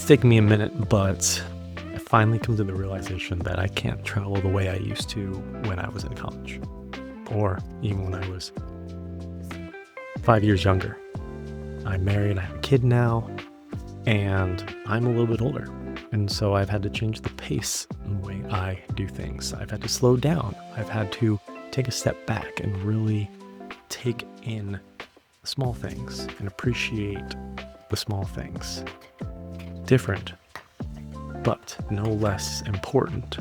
taken me a minute, but I finally come to the realization that I can't travel the way I used to when I was in college, or even when I was 5 years younger. I'm married, I have a kid now, and I'm a little bit older. And so I've had to change the pace in the way I do things. I've had to slow down. I've had to take a step back and really take in the small things and appreciate the small things. Different, but no less important.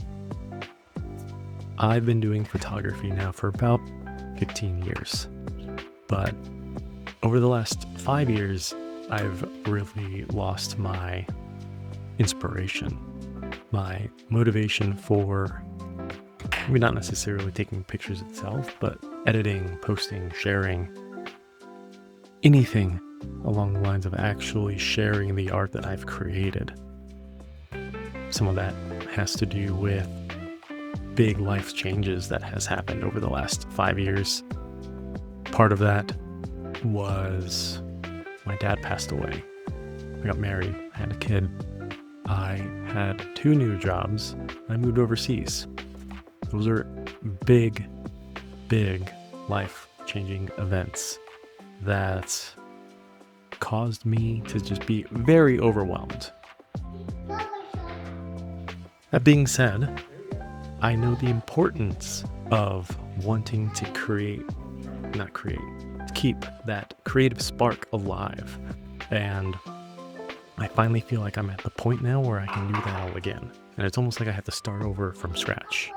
I've been doing photography now for about 15 years, but over the last 5 years, I've really lost my inspiration, my motivation for maybe not necessarily taking pictures itself, but editing, posting, sharing, anything along the lines of actually sharing the art that I've created. Some of that has to do with big life changes that has happened over the last 5 years. Part of that was my dad passed away. I got married, I had a kid. I had 2 new jobs. I moved overseas. Those are big life-changing events that caused me to just be very overwhelmed. That being said, I know the importance of wanting to keep that creative spark alive. And I finally feel like I'm at the point now where I can do that all again. And it's almost like I have to start over from scratch,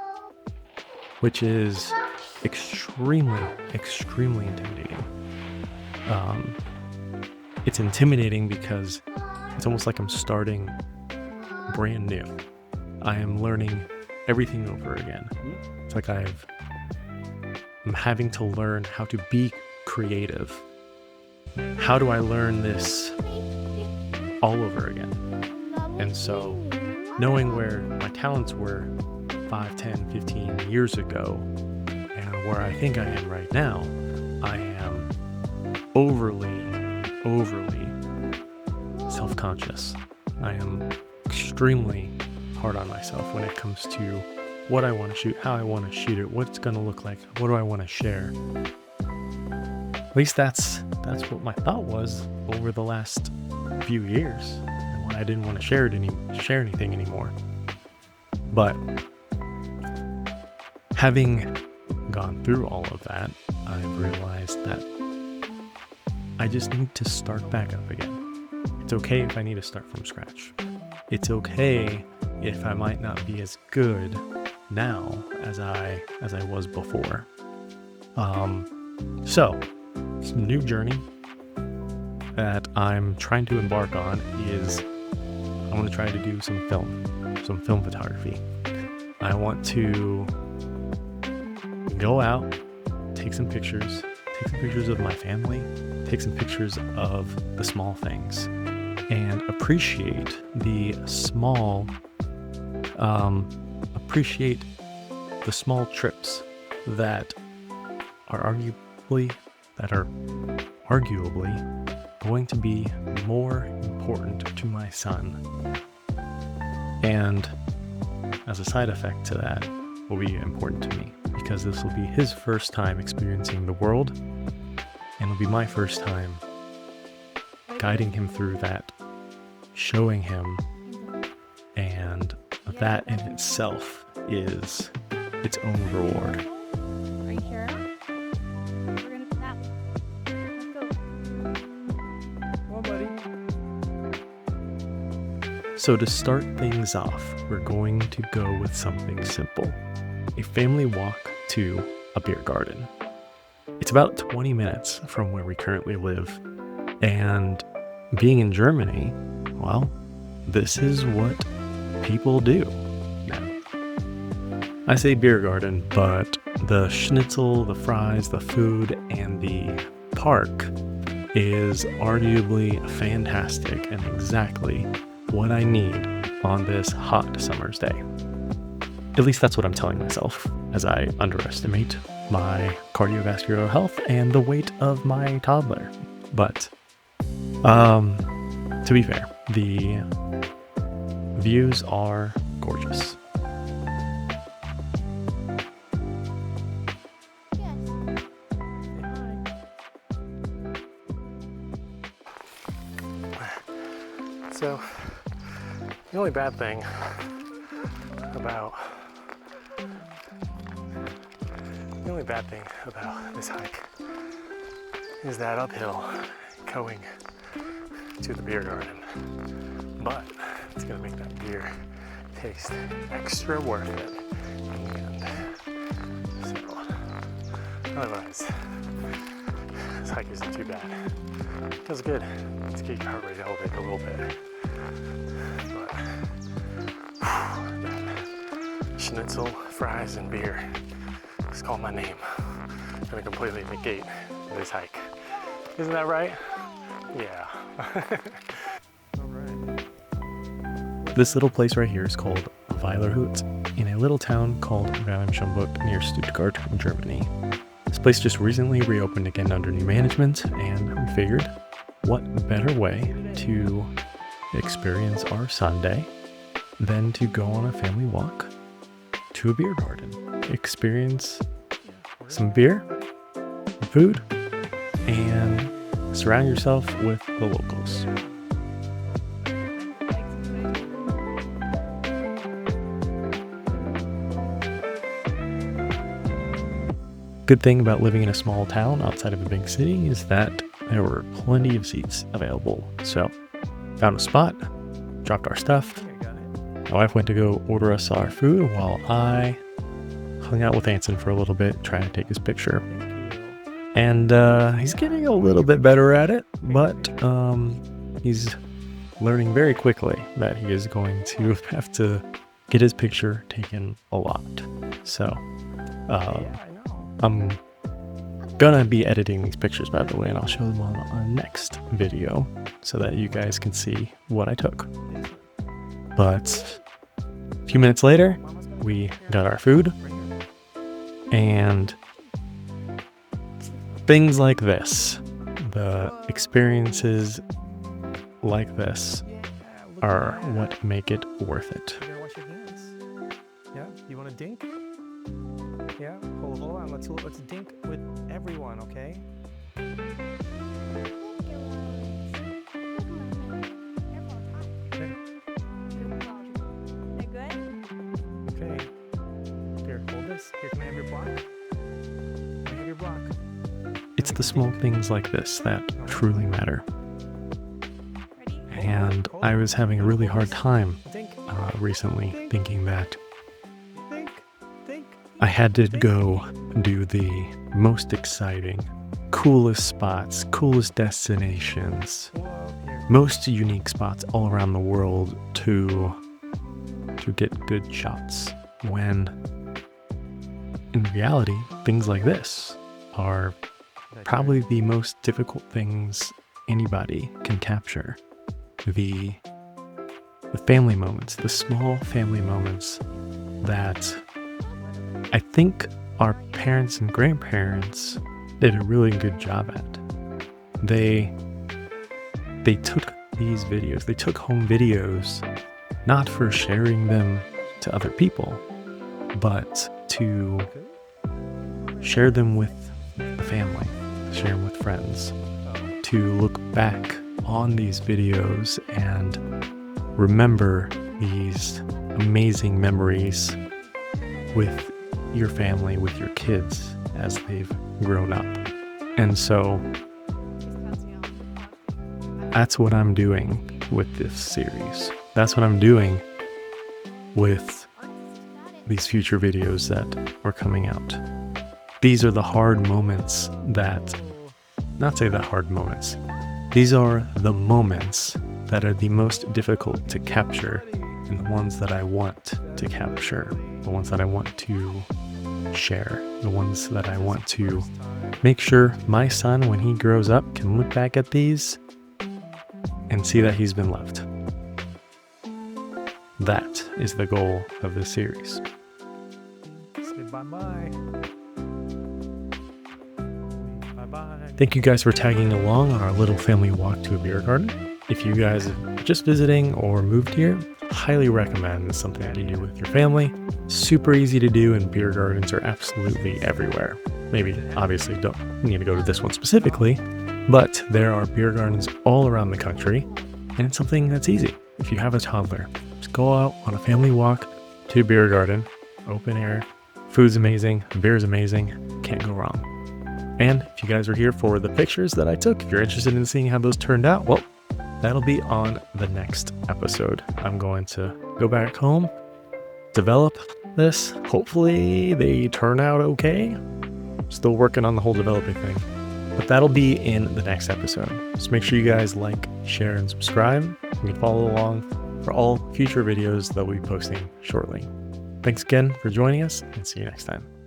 which is extremely intimidating. It's intimidating because it's almost like I'm starting brand new. I am learning everything over again. It's like I'm having to learn how to be creative. How do I learn this all over again? And so knowing where my talents were 5, 10, 15 years ago and where I think I am right now, I am overly self-conscious. I am extremely hard on myself when it comes to what I want to shoot, how I want to shoot it, what it's going to look like, what do I want to share. At least that's what my thought was over the last few years, and when I didn't want to share anything anymore. But having gone through all of that, I've realized that I just need to start back up again. It's okay if I need to start from scratch. It's okay if I might not be as good now as I was before. So some new journey that I'm trying to embark on is I want to try to do some film photography. I want to go out, take some pictures of my family, take some pictures of the small things, and appreciate the small trips that are arguably going to be more important to my son. And as a side effect to that, will be important to me, because this will be his first time experiencing the world, and it'll be my first time guiding him through that, showing him, and that in itself is its own reward. Are you sure? We're gonna snap. Let's go. Come on, buddy. So to start things off, we're going to go with something simple. A family walk to a beer garden. It's about 20 minutes from where we currently live. And being in Germany, well, this is what people do now. I say beer garden, but the schnitzel, the fries, the food, and the park is arguably fantastic and exactly what I need on this hot summer's day. At least that's what I'm telling myself as I underestimate my cardiovascular health and the weight of my toddler. But to be fair, the views are gorgeous. Yes. So, the only bad thing about this hike is that uphill going to the beer garden. But it's gonna make that beer taste extra worth it. And so, otherwise, this hike isn't too bad. It feels good to get your heart rate elevated a little bit. But that schnitzel, fries, and beer just call my name. It's gonna completely negate this hike. Isn't that right? Yeah. This little place right here is called Weiler Hütte in a little town called Anson near Stuttgart, Germany. This place just recently reopened again under new management, and we figured what better way to experience our Sunday than to go on a family walk to a beer garden. Experience some beer, food, and surround yourself with the locals. Good thing about living in a small town outside of a big city is that there were plenty of seats available. So, found a spot, dropped our stuff. My wife went to go order us our food while I hung out with Anson for a little bit, trying to take his picture. And he's getting a little bit better at it, but he's learning very quickly that he is going to have to get his picture taken a lot. So, I'm gonna be editing these pictures, by the way, and I'll show them on our next video so that you guys can see what I took. But a few minutes later, we got our food, and things like this, the experiences like this, are what make it worth it. You're gonna wash your hands. Yeah? You want to dink? Yeah? Hold on. Let's dink with everyone, okay? Okay. Here, hold this. Here, can I have your block? Can I have your block? It's the small things like this that truly matter. And I was having a really hard time recently thinking that I had to go do the most exciting, coolest spots, coolest destinations, most unique spots all around the world to get good shots, when in reality, things like this are probably the most difficult things anybody can capture. The family moments, the small family moments that I think our parents and grandparents did a really good job at. They took these videos, they took home videos, not for sharing them to other people, but to share them with the family, share them with friends, to look back on these videos and remember these amazing memories with your family, with your kids as they've grown up. And so that's what I'm doing with this series. That's what I'm doing with these future videos that are coming out. These are the hard moments that, not say the hard moments, these are the moments that are the most difficult to capture, and the ones that I want to capture, the ones that I want to share, the ones that I want to make sure my son, when he grows up, can look back at these and see that he's been loved. That is the goal of this series. Say bye-bye. Bye-bye. Thank you guys for tagging along on our little family walk to a beer garden. If you guys are just visiting or moved here, highly recommend. It's something that you do with your family. Super easy to do, and beer gardens are absolutely everywhere. Maybe, obviously, don't need to go to this one specifically, but there are beer gardens all around the country, and it's something that's easy. If you have a toddler, just go out on a family walk to a beer garden, open air, food's amazing, beer's amazing, can't go wrong. And if you guys are here for the pictures that I took, if you're interested in seeing how those turned out, well, that'll be on the next episode. I'm going to go back home, develop this. Hopefully they turn out okay. Still working on the whole developing thing, but that'll be in the next episode. Just make sure you guys like, share, and subscribe. You can follow along for all future videos that we'll be posting shortly. Thanks again for joining us, and see you next time.